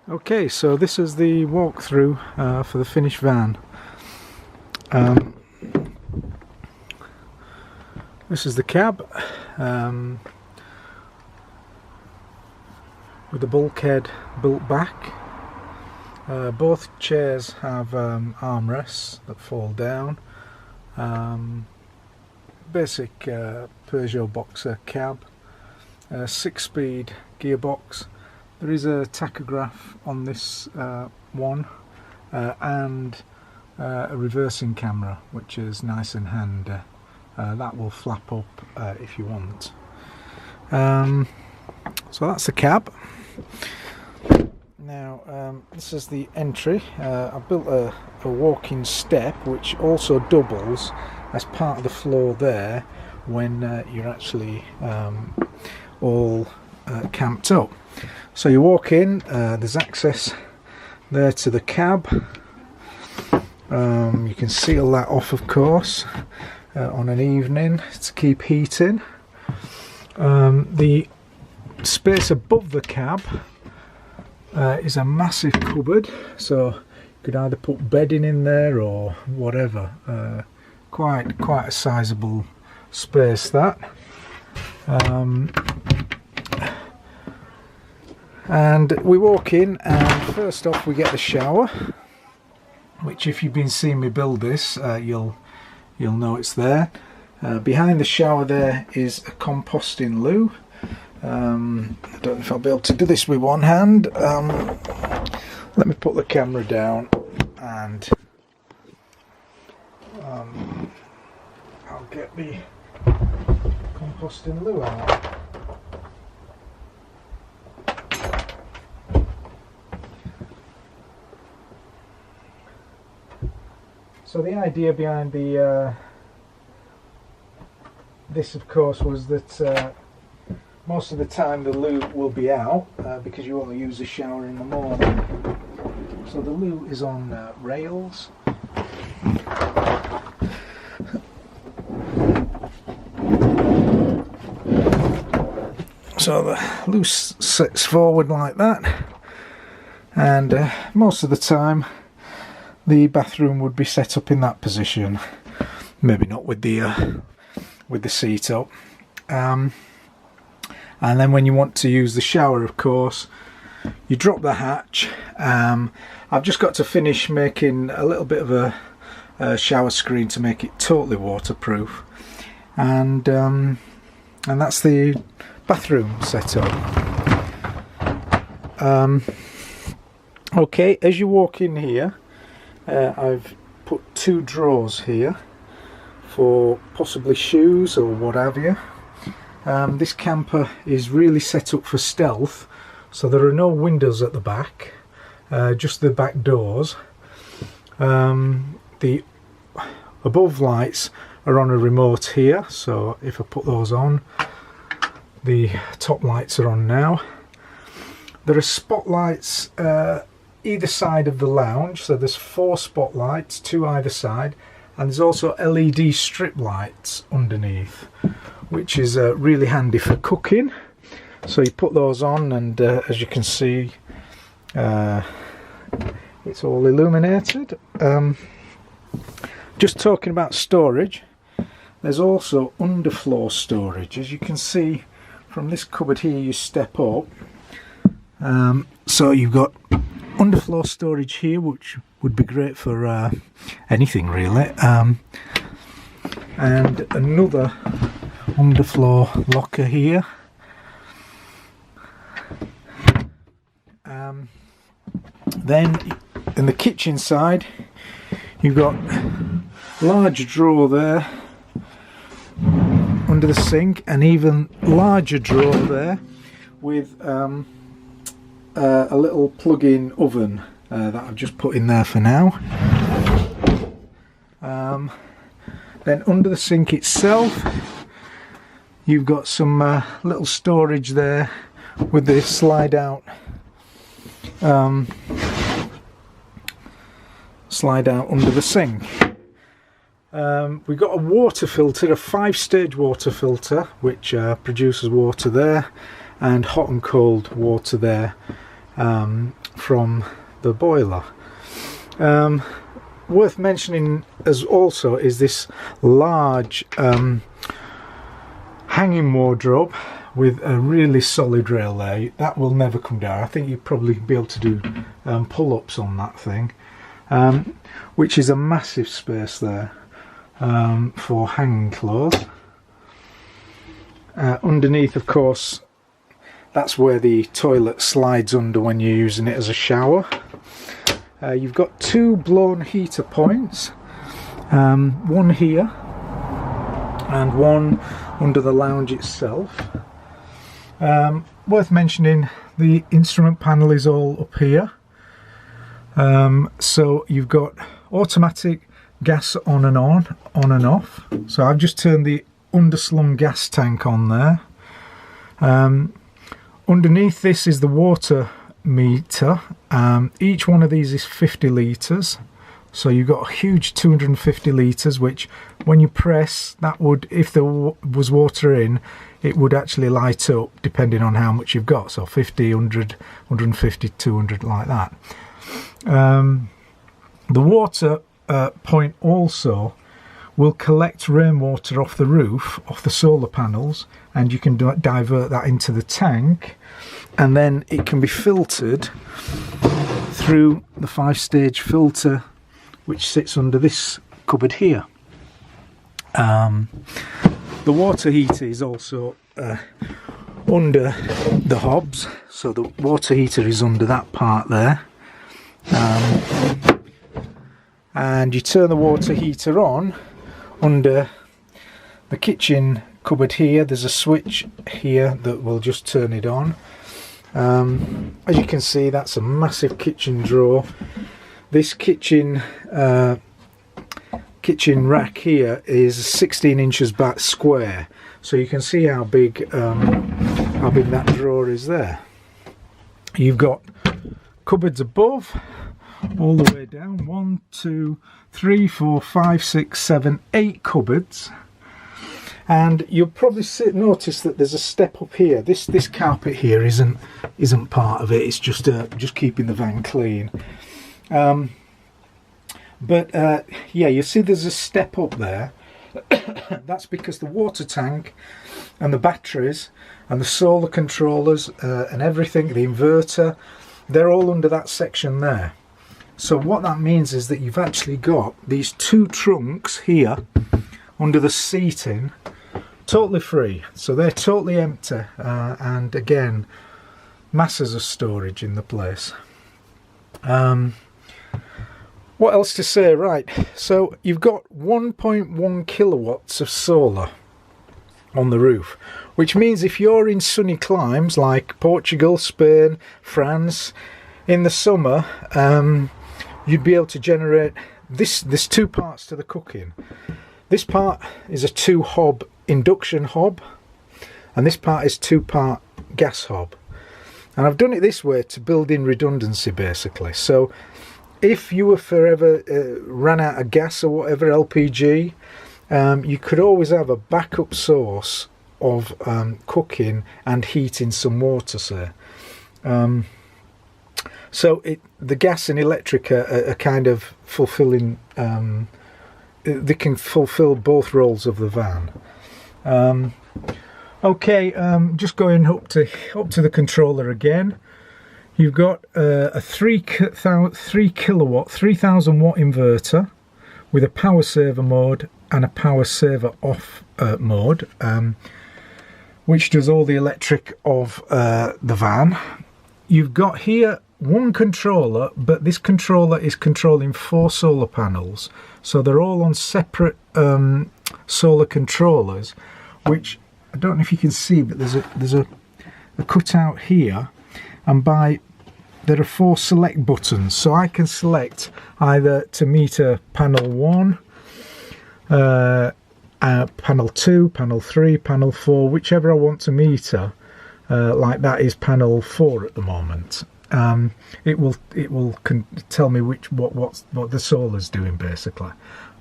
Okay, so this is the walkthrough for the finished van. This is the cab with the bulkhead built back. Both chairs have armrests that fall down. Basic Peugeot BOXER cab, 6-speed gearbox. There is a tachograph on this one and a reversing camera, which is nice and handy. That will flap up if you want. So that's the cab. Now this is the entry. I built a walking step which also doubles as part of the floor there when you're actually all camped up. So you walk in, there's access there to the cab. You can seal that off, of course, on an evening to keep heating. The space above the cab is a massive cupboard, so you could either put bedding in there or whatever. Quite a sizable space, that. And we walk in, and first off we get the shower, which if you've been seeing me build this, you'll know it's there. Behind the shower there is a composting loo. I don't know if I'll be able to do this with one hand. Let me put the camera down and I'll get the composting loo out. So the idea behind the this, of course, was that most of the time the loo will be out because you only use the shower in the morning. So the loo is on rails. So the loo sits forward like that, and most of the time the bathroom would be set up in that position. Maybe not with the seat up. And then when you want to use the shower, of course, you drop the hatch. I've just got to finish making a little bit of a shower screen to make it totally waterproof, and that's the bathroom setup. Okay, as you walk in here, I've put 2 drawers here for possibly shoes or what have you. This camper is really set up for stealth, so there are no windows at the back, just the back doors. The above lights are on a remote here, so if I put those on, the top lights are on now. There are spotlights either side of the lounge, so there's 4 spotlights, 2 either side, and there's also LED strip lights underneath, which is really handy for cooking. So you put those on, and as you can see, it's all illuminated. Just talking about storage, there's also underfloor storage. As you can see from this cupboard here, you step up, so you've got underfloor storage here, which would be great for anything really, and another underfloor locker here. Then in the kitchen side, you've got a large drawer there under the sink, and even larger drawer there with a little plug-in oven that I've just put in there for now. Then under the sink itself, you've got some little storage there with the slide out under the sink. We've got a water filter, a 5-stage water filter, which produces water there, and hot and cold water there. from the boiler. Worth mentioning as also is this large hanging wardrobe with a really solid rail there. That will never come down. I think you'd probably be able to do pull-ups on that thing, which is a massive space there for hanging clothes. Underneath, of course, that's where the toilet slides under when you're using it as a shower. You've got two blown heater points, one here and one under the lounge itself. Worth mentioning, the instrument panel is all up here. So you've got automatic gas on and off. So I've just turned the underslung gas tank on there. Underneath this is the water meter. Each one of these is 50 litres, so you've got a huge 250 litres, which when you press, that would, if there was water in, it would actually light up depending on how much you've got, so 50, 100, 150, 200, like that. The water point also will collect rainwater off the roof, off the solar panels, and you can divert that into the tank, and then it can be filtered through the 5-stage filter which sits under this cupboard here. The water heater is also under the hobs, so the water heater is under that part there. And you turn the water heater on under the kitchen cupboard here. There's a switch here that will just turn it on. As you can see, that's a massive kitchen drawer. This kitchen rack here is 16 inches back square, so you can see how big that drawer is there. You've got cupboards above, all the way down. 1, 2, 3, 4, 5, 6, 7, 8 cupboards. And you'll probably notice that there's a step up here. This carpet here isn't part of it. It's just keeping the van clean. Yeah, you see there's a step up there. That's because the water tank and the batteries and the solar controllers and everything, the inverter, they're all under that section there. So what that means is that you've actually got these two trunks here under the seating, totally free. So they're totally empty, and again, masses of storage in the place. What else to say? Right, so you've got 1.1 kilowatts of solar on the roof, which means if you're in sunny climes like Portugal, Spain, France, in the summer, you'd be able to generate this. There's two parts to the cooking. This part is a 2-hob induction hob, and this part is 2-part gas hob. And I've done it this way to build in redundancy, basically. So if you were forever ran out of gas or whatever, LPG, you could always have a backup source of cooking and heating some water, say. So the gas and electric are kind of fulfilling, they can fulfill both roles of the van. Okay, just going up to the controller again. You've got a 3 kilowatt, 3000 watt inverter with a power saver mode and a power saver off mode, which does all the electric of the van. You've got here one controller, but this controller is controlling 4 solar panels, so they're all on separate solar controllers, which I don't know if you can see, but there's a cutout here, and there are 4 select buttons, so I can select either to meter panel 1, panel 2, panel 3, panel 4, whichever I want to meter. Like that is panel 4 at the moment. It will tell me what the solar's doing, basically.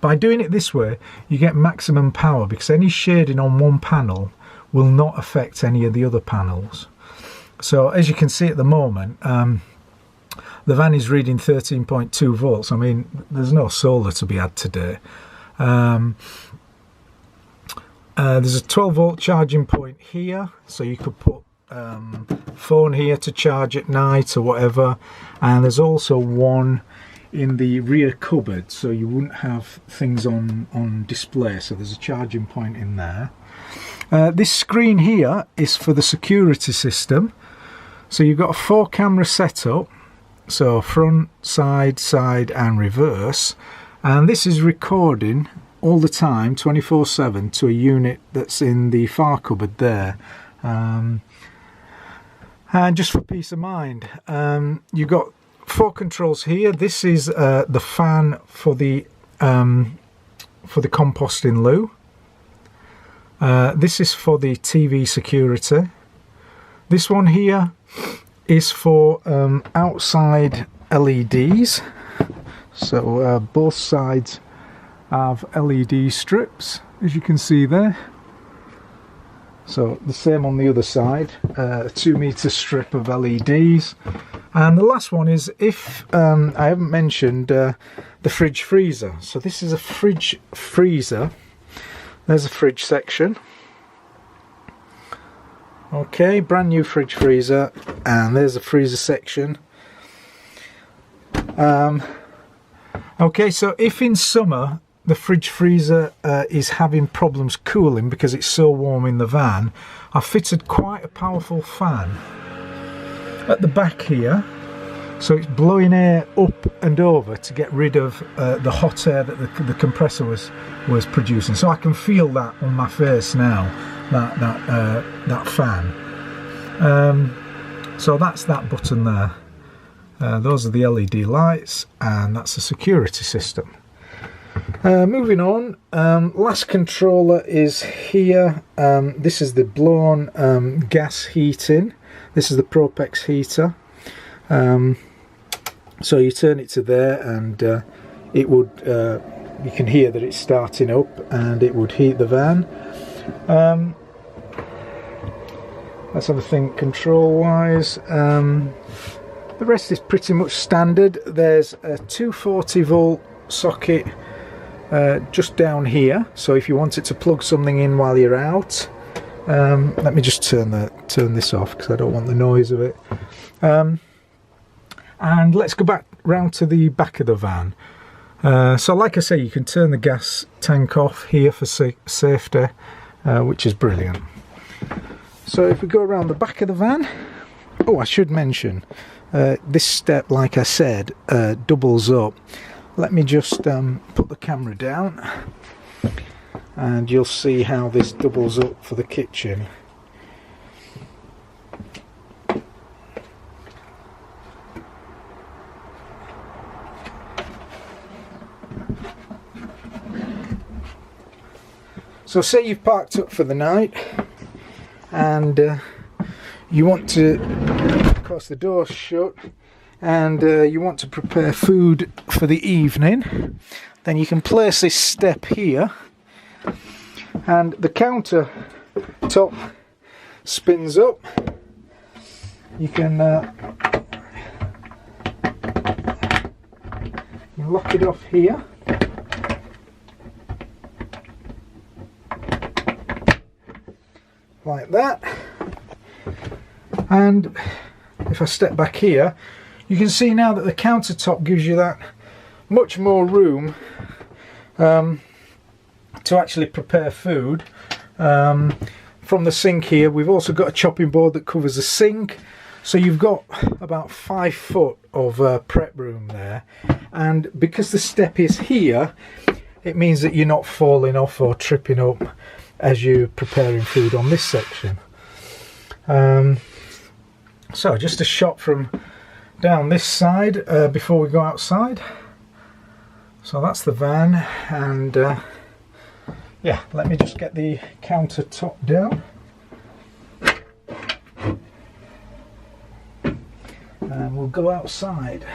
By doing it this way, you get maximum power, because any shading on one panel will not affect any of the other panels. So as you can see at the moment, the van is reading 13.2 volts. I mean, there's no solar to be had today. There's a 12 volt charging point here, so you could put phone here to charge at night or whatever, and there's also one in the rear cupboard, so you wouldn't have things on display, so there's a charging point in there. This screen here is for the security system, so you've got a 4 camera setup, so front, side and reverse, and this is recording all the time 24/7 to a unit that's in the far cupboard there. And just for peace of mind, you've got 4 controls here. This is the fan for the composting loo. This is for the TV security. This one here is for outside LEDs. So both sides have LED strips, as you can see there. So the same on the other side, a 2 meter strip of LEDs. And the last one is, if I haven't mentioned the fridge freezer. So this is a fridge freezer. There's a fridge section. Okay, brand new fridge freezer, and there's a freezer section. Okay, so if in summer the fridge freezer is having problems cooling because it's so warm in the van, I've fitted quite a powerful fan at the back here, so it's blowing air up and over to get rid of the hot air that the compressor was producing. So I can feel that on my face now, that fan. So that's that button there. Those are the LED lights, and that's the security system. Moving on, last controller is here. This is the blown gas heating. This is the Propex heater. So you turn it to there, and it would, you can hear that it's starting up, and it would heat the van. Let's have a think control wise. The rest is pretty much standard. There's a 240 volt socket just down here, so if you wanted to plug something in while you're out. Let me just turn this off because I don't want the noise of it. And let's go back round to the back of the van. So like I say, you can turn the gas tank off here for safety, which is brilliant. So if we go around the back of the van, oh, I should mention, this step, like I said, doubles up. Let me just put the camera down, and you'll see how this doubles up for the kitchen. So say you've parked up for the night, and you want to, of course the door's shut, and you want to prepare food for the evening, then you can place this step here, and the counter top spins up. You can lock it off here. Like that. And if I step back here, you can see now that the countertop gives you that much more room to actually prepare food. From the sink here, we've also got a chopping board that covers the sink, so you've got about 5 foot of prep room there. And because the step is here, it means that you're not falling off or tripping up as you're preparing food on this section. So just a shot from down this side before we go outside. So that's the van, and yeah, let me just get the countertop down, and we'll go outside.